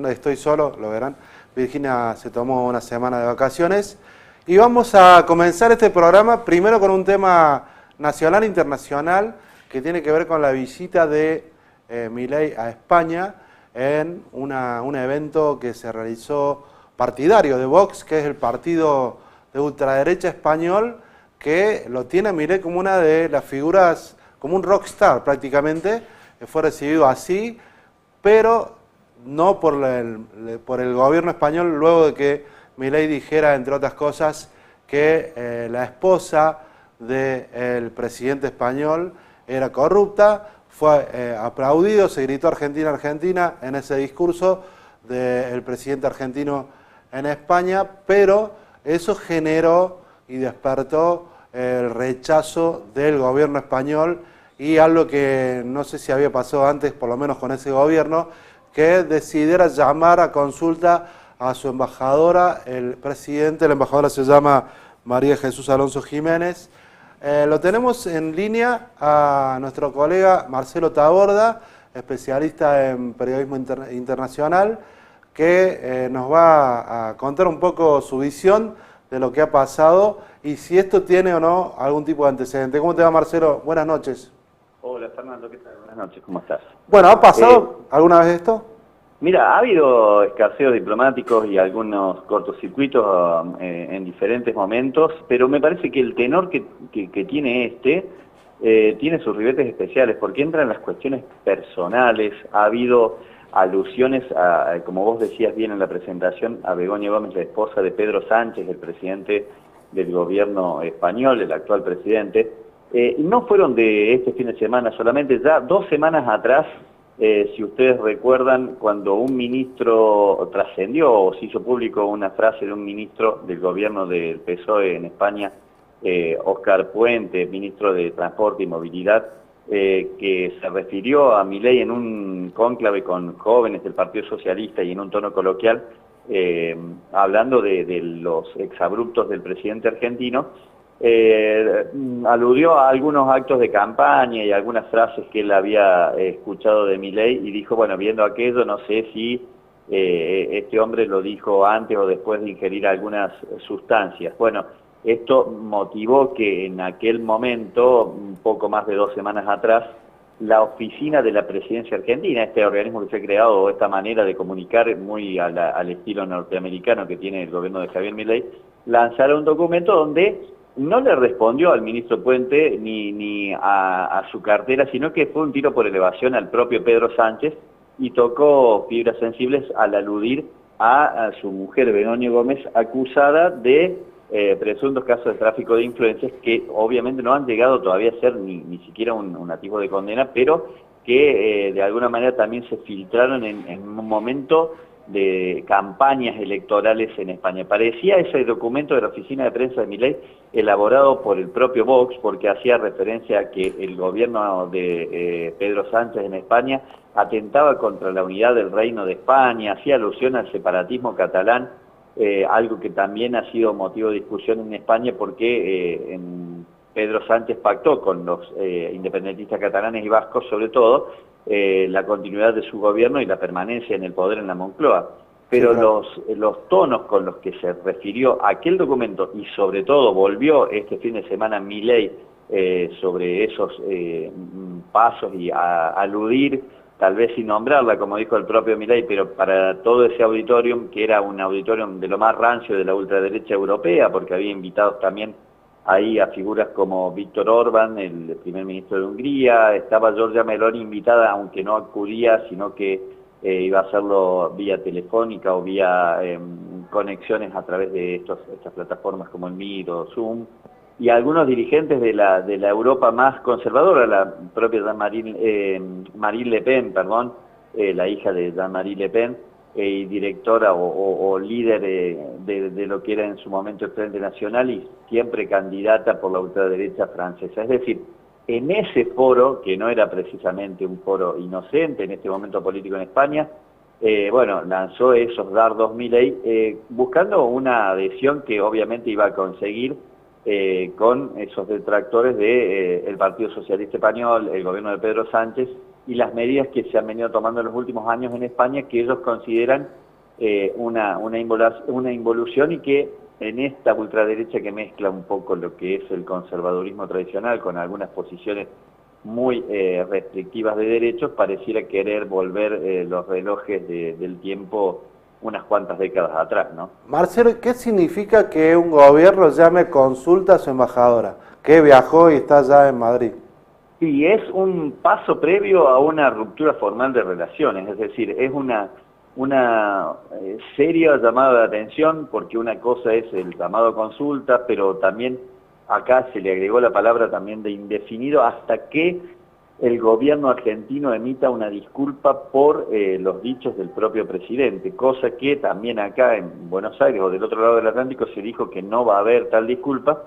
no estoy solo, lo verán. Virginia se tomó una semana de vacaciones. Y vamos a comenzar este programa primero con un tema nacional e internacional que tiene que ver con la visita de Milei a España en un evento que se realizó partidario de Vox, que es el partido de ultraderecha español, que lo tiene a Milei como una de las figuras, como un rockstar prácticamente. Fue recibido así, pero no por el gobierno español, luego de que Milei dijera, entre otras cosas, que la esposa del presidente español era corrupta. Fue aplaudido, se gritó Argentina, Argentina en ese discurso del presidente argentino en España, pero eso generó y despertó el rechazo del gobierno español y algo que no sé si había pasado antes, por lo menos con ese gobierno, que decidiera llamar a consulta a su embajadora, el presidente. La embajadora se llama María Jesús Alonso Jiménez. Lo tenemos en línea a nuestro colega Marcelo Taborda, especialista en periodismo internacional, que nos va a contar un poco su visión de lo que ha pasado y si esto tiene o no algún tipo de antecedente. ¿Cómo te va, Marcelo? Buenas noches. Hola, Fernando, ¿qué tal? Buenas noches, ¿cómo estás? Bueno, ¿ha pasado alguna vez esto? Mira, ha habido escaseos diplomáticos y algunos cortocircuitos en diferentes momentos, pero me parece que el tenor que tiene tiene sus ribetes especiales, porque entran las cuestiones personales. Ha habido alusiones, como vos decías bien en la presentación, a Begoña Gómez, la esposa de Pedro Sánchez, el presidente del gobierno español, el actual presidente. Y no fueron de este fin de semana solamente, ya 2 semanas atrás, si ustedes recuerdan, cuando un ministro trascendió o se hizo público una frase de un ministro del gobierno del PSOE en España, Óscar Puente, ministro de Transporte y Movilidad, que se refirió a Milei en un cónclave con jóvenes del Partido Socialista y en un tono coloquial, hablando de los exabruptos del presidente argentino. Aludió a algunos actos de campaña y algunas frases que él había escuchado de Milei y dijo, bueno, viendo aquello, no sé si este hombre lo dijo antes o después de ingerir algunas sustancias. Bueno, esto motivó que en aquel momento, un poco más de 2 semanas atrás, la oficina de la presidencia argentina, este organismo que se ha creado, esta manera de comunicar muy al estilo norteamericano que tiene el gobierno de Javier Milei, lanzara un documento donde no le respondió al ministro Puente ni a su cartera, sino que fue un tiro por elevación al propio Pedro Sánchez y tocó fibras sensibles al aludir a su mujer Begoña Gómez, acusada de presuntos casos de tráfico de influencias que obviamente no han llegado todavía a ser ni siquiera un atisbo de condena, pero que de alguna manera también se filtraron en un momento de campañas electorales en España. Parecía ese documento de la oficina de prensa de Milei elaborado por el propio Vox, porque hacía referencia a que el gobierno de Pedro Sánchez en España atentaba contra la unidad del Reino de España, hacía alusión al separatismo catalán, algo que también ha sido motivo de discusión en España porque Pedro Sánchez pactó con los independentistas catalanes y vascos, sobre todo, la continuidad de su gobierno y la permanencia en el poder en la Moncloa. Pero sí, claro, los tonos con los que se refirió a aquel documento y sobre todo volvió este fin de semana Milei sobre esos pasos y a aludir, tal vez sin nombrarla, como dijo el propio Milei, pero para todo ese auditorium, que era un auditorium de lo más rancio de la ultraderecha europea, porque había invitados también ahí a figuras como Víctor Orbán, el primer ministro de Hungría, estaba Giorgia Meloni invitada, aunque no acudía, sino que iba a hacerlo vía telefónica o vía conexiones a través de estas plataformas como el Meet o Zoom, y algunos dirigentes de la Europa más conservadora, la propia Marine Le Pen, la hija de Jean-Marie Le Pen, y directora o líder de lo que era en su momento el Frente Nacional y siempre candidata por la ultraderecha francesa. Es decir, en ese foro, que no era precisamente un foro inocente en este momento político en España, bueno, lanzó esos dardos Milei, buscando una adhesión que obviamente iba a conseguir con esos detractores del Partido Socialista Español, el gobierno de Pedro Sánchez, y las medidas que se han venido tomando en los últimos años en España, que ellos consideran una involución, y que en esta ultraderecha que mezcla un poco lo que es el conservadurismo tradicional con algunas posiciones muy restrictivas de derechos, pareciera querer volver los relojes del tiempo unas cuantas décadas atrás, ¿no? Marcelo, ¿qué significa que un gobierno llame consulta a su embajadora, que viajó y está ya en Madrid? Sí, es un paso previo a una ruptura formal de relaciones, es decir, es una seria llamada de atención, porque una cosa es el llamado a consulta, pero también acá se le agregó la palabra también de indefinido, hasta que el gobierno argentino emita una disculpa por los dichos del propio presidente, cosa que también acá en Buenos Aires o del otro lado del Atlántico se dijo que no va a haber tal disculpa.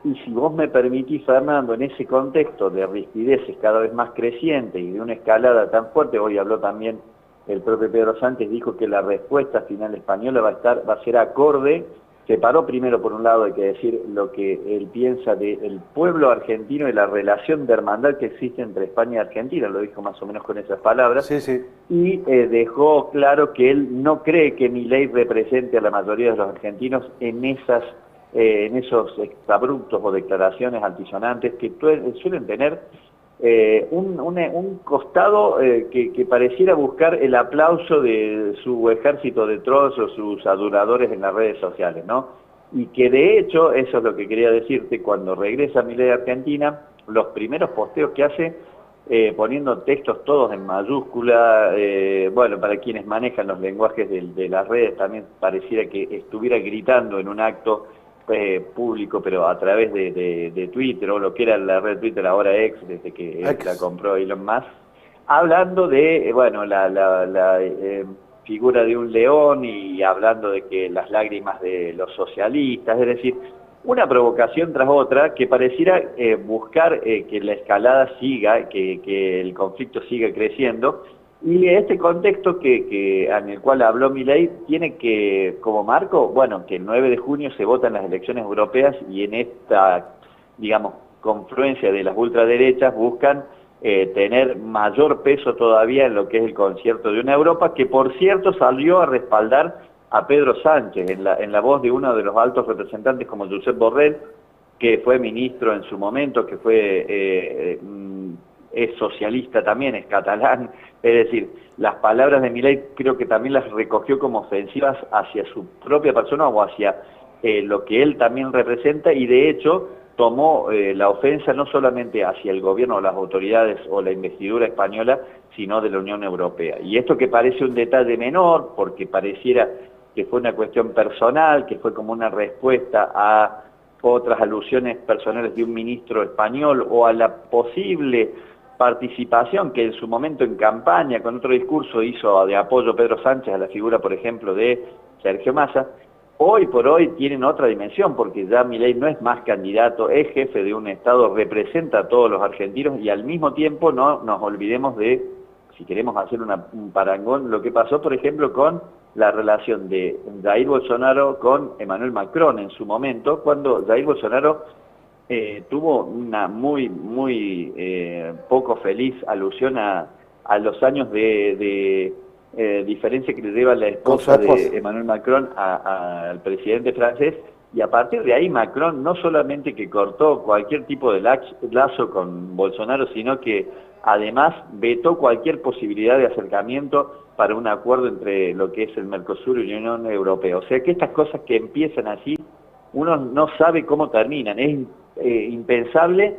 Y si vos me permitís, Fernando, en ese contexto de rispideces cada vez más creciente y de una escalada tan fuerte, hoy habló también el propio Pedro Sánchez, dijo que la respuesta final española va a ser acorde. Se paró primero, por un lado, hay que decir lo que él piensa del pueblo argentino y la relación de hermandad que existe entre España y Argentina, lo dijo más o menos con esas palabras, Sí, sí. Y dejó claro que él no cree que Milei represente a la mayoría de los argentinos en esos exabruptos o declaraciones altisonantes que suelen tener un costado que pareciera buscar el aplauso de su ejército de trolls o sus adoradores en las redes sociales, ¿no? Y que de hecho, eso es lo que quería decirte, cuando regresa Milei a Argentina, los primeros posteos que hace, poniendo textos todos en mayúscula, bueno, para quienes manejan los lenguajes de las redes, también pareciera que estuviera gritando en un acto público, pero a través de Twitter, o lo que era la red Twitter, ahora X, desde que la compró Elon Musk, hablando de, bueno, la figura de un león, y hablando de que las lágrimas de los socialistas, es decir, una provocación tras otra que pareciera buscar que la escalada siga, que el conflicto siga creciendo. Y este contexto en el cual habló Milei tiene que, como marco, bueno, que el 9 de junio se votan las elecciones europeas, y en esta, digamos, confluencia de las ultraderechas buscan tener mayor peso todavía en lo que es el concierto de una Europa, que por cierto salió a respaldar a Pedro Sánchez en la voz de uno de los altos representantes como Josep Borrell, que fue ministro en su momento, que fue es socialista también, es catalán. Es decir, las palabras de Milei creo que también las recogió como ofensivas hacia su propia persona o hacia lo que él también representa, y de hecho tomó la ofensa no solamente hacia el gobierno o las autoridades o la investidura española, sino de la Unión Europea. Y esto, que parece un detalle menor, porque pareciera que fue una cuestión personal, que fue como una respuesta a otras alusiones personales de un ministro español, o a la posible participación que en su momento en campaña, con otro discurso, hizo de apoyo Pedro Sánchez a la figura, por ejemplo, de Sergio Massa, hoy por hoy tienen otra dimensión, porque ya Milei no es más candidato, es jefe de un Estado, representa a todos los argentinos, y al mismo tiempo no nos olvidemos de, si queremos hacer un parangón, lo que pasó, por ejemplo, con la relación de Jair Bolsonaro con Emmanuel Macron en su momento, cuando Jair Bolsonaro tuvo una muy poco feliz alusión a los años de diferencia que le lleva la esposa de Emmanuel Macron al presidente francés, y a partir de ahí Macron no solamente que cortó cualquier tipo de lazo con Bolsonaro, sino que además vetó cualquier posibilidad de acercamiento para un acuerdo entre lo que es el Mercosur y la Unión Europea. O sea que estas cosas que empiezan así, uno no sabe cómo terminan. Es impensable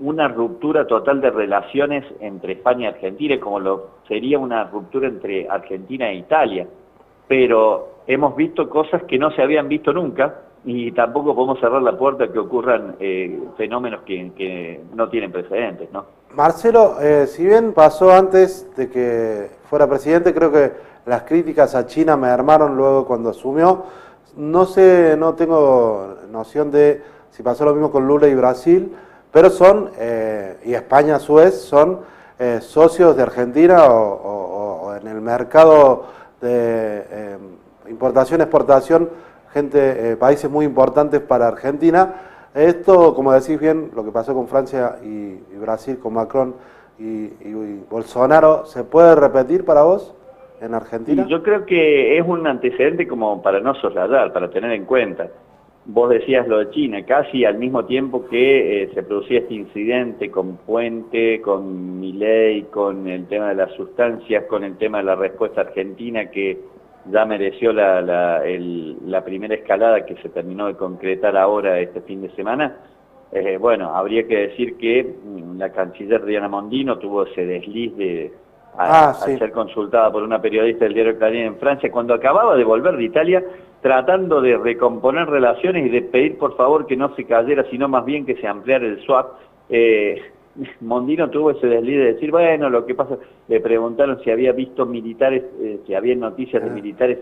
una ruptura total de relaciones entre España y Argentina, como lo sería una ruptura entre Argentina e Italia. Pero hemos visto cosas que no se habían visto nunca, y tampoco podemos cerrar la puerta a que ocurran fenómenos que no tienen precedentes, ¿no? Marcelo, si bien pasó antes de que fuera presidente, creo que las críticas a China mermaron luego cuando asumió. No sé, no tengo noción de si pasó lo mismo con Lula y Brasil, pero son, y España a su vez, son socios de Argentina o en el mercado de importación-exportación, países muy importantes para Argentina. Esto, como decís bien, lo que pasó con Francia y Brasil, con Macron y Bolsonaro, ¿se puede repetir para vos en Argentina? Y yo creo que es un antecedente como para no soslayar, para tener en cuenta. Vos decías lo de China, casi al mismo tiempo que se producía este incidente con Puente, con Milei, con el tema de las sustancias, con el tema de la respuesta argentina que ya mereció la primera escalada que se terminó de concretar ahora este fin de semana. Bueno, habría que decir que la canciller Diana Mondino tuvo ese desliz al ser consultada por una periodista del diario Clarín en Francia, cuando acababa de volver de Italia, tratando de recomponer relaciones y de pedir por favor que no se cayera, sino más bien que se ampliara el swap. Mondino tuvo ese desliz de decir, bueno, lo que pasa, le preguntaron si había visto militares, si había noticias de militares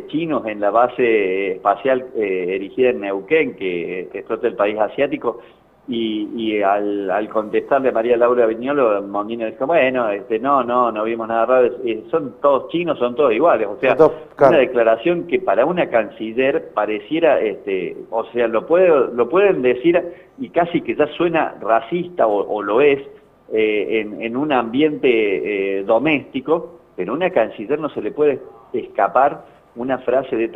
chinos en la base espacial erigida en Neuquén, que explota el país asiático, y al contestarle a María Laura Viñolo, Mondino dijo, bueno, no vimos nada raro, son todos chinos, son todos iguales, o sea, una declaración que para una canciller pareciera, o sea, lo pueden decir y casi que ya suena racista o lo es, en un ambiente doméstico, pero a una canciller no se le puede escapar una frase de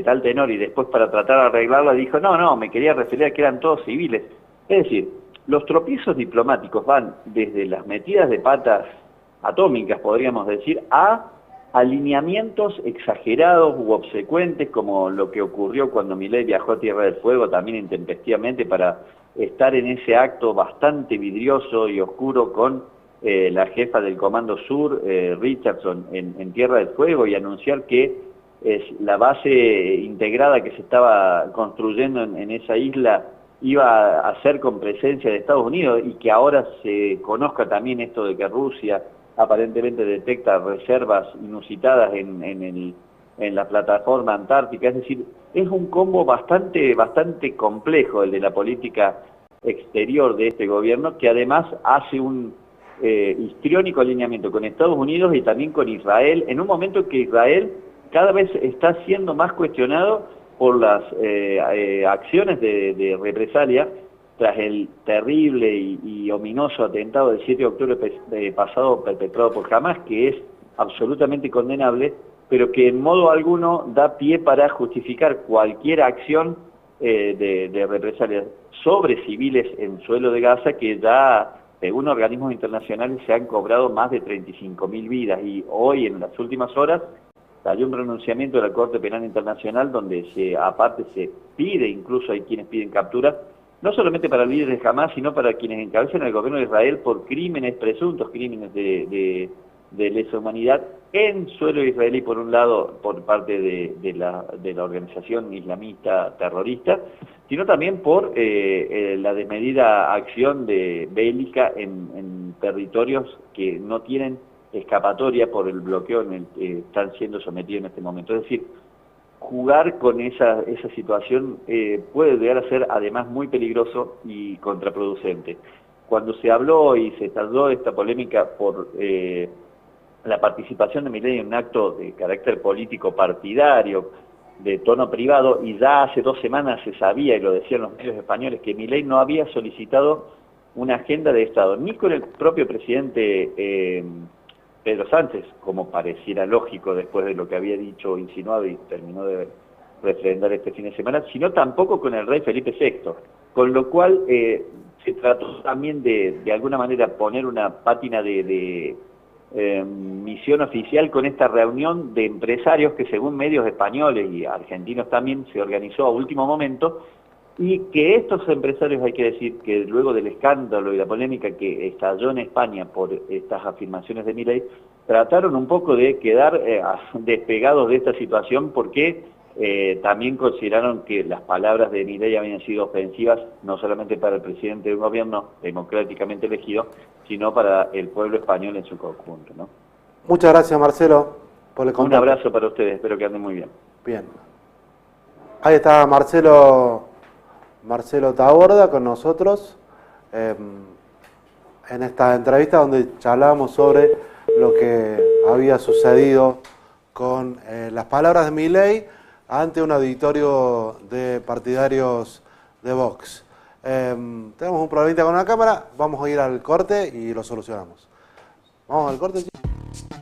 tal tenor, y después para tratar de arreglarla dijo, no, me quería referir a que eran todos civiles. Es decir, los tropiezos diplomáticos van desde las metidas de patas atómicas, podríamos decir, a alineamientos exagerados u obsecuentes, como lo que ocurrió cuando Milei viajó a Tierra del Fuego, también intempestivamente, para estar en ese acto bastante vidrioso y oscuro con la jefa del Comando Sur, Richardson, en Tierra del Fuego, y anunciar que la base integrada que se estaba construyendo en esa isla iba a ser con presencia de Estados Unidos, y que ahora se conozca también esto de que Rusia aparentemente detecta reservas inusitadas en la plataforma antártica. Es decir, es un combo bastante complejo el de la política exterior de este gobierno, que además hace un histriónico alineamiento con Estados Unidos y también con Israel, en un momento que Israel cada vez está siendo más cuestionado por las acciones de represalia tras el terrible y ominoso atentado del 7 de octubre pasado perpetrado por Hamas, que es absolutamente condenable, pero que en modo alguno da pie para justificar cualquier acción de represalia sobre civiles en suelo de Gaza, que ya, según organismos internacionales, se han cobrado más de 35.000 vidas, y hoy, en las últimas horas, salió un pronunciamiento de la Corte Penal Internacional donde aparte se pide, incluso hay quienes piden captura, no solamente para líderes de Hamas, sino para quienes encabezan el gobierno de Israel por crímenes, presuntos crímenes de lesa humanidad en suelo israelí, por un lado, por parte de la organización islamista terrorista, sino también por la desmedida acción bélica en territorios que no tienen escapatoria por el bloqueo en el que están siendo sometidos en este momento. Es decir, jugar con esa situación puede llegar a ser además muy peligroso y contraproducente. Cuando se habló y se tardó esta polémica por la participación de Milei en un acto de carácter político partidario, de tono privado, y ya hace 2 semanas se sabía, y lo decían los medios españoles, que Milei no había solicitado una agenda de Estado, ni con el propio presidente Pedro Sánchez, como pareciera lógico después de lo que había dicho o insinuado y terminó de refrendar este fin de semana, sino tampoco con el rey Felipe VI, con lo cual se trató también de alguna manera poner una pátina de misión oficial con esta reunión de empresarios que, según medios españoles y argentinos también, se organizó a último momento, y que estos empresarios, hay que decir que luego del escándalo y la polémica que estalló en España por estas afirmaciones de Milei, trataron un poco de quedar despegados de esta situación, porque también consideraron que las palabras de Milei habían sido ofensivas no solamente para el presidente de un gobierno democráticamente elegido, sino para el pueblo español en su conjunto, ¿no? Muchas gracias, Marcelo, por el contacto. Un abrazo para ustedes, espero que anden muy bien. Bien. Ahí está Marcelo Taborda con nosotros en esta entrevista donde charlábamos sobre lo que había sucedido con las palabras de Milei ante un auditorio de partidarios de Vox. Tenemos un problemita con una cámara, vamos a ir al corte y lo solucionamos. Vamos al corte, chicos.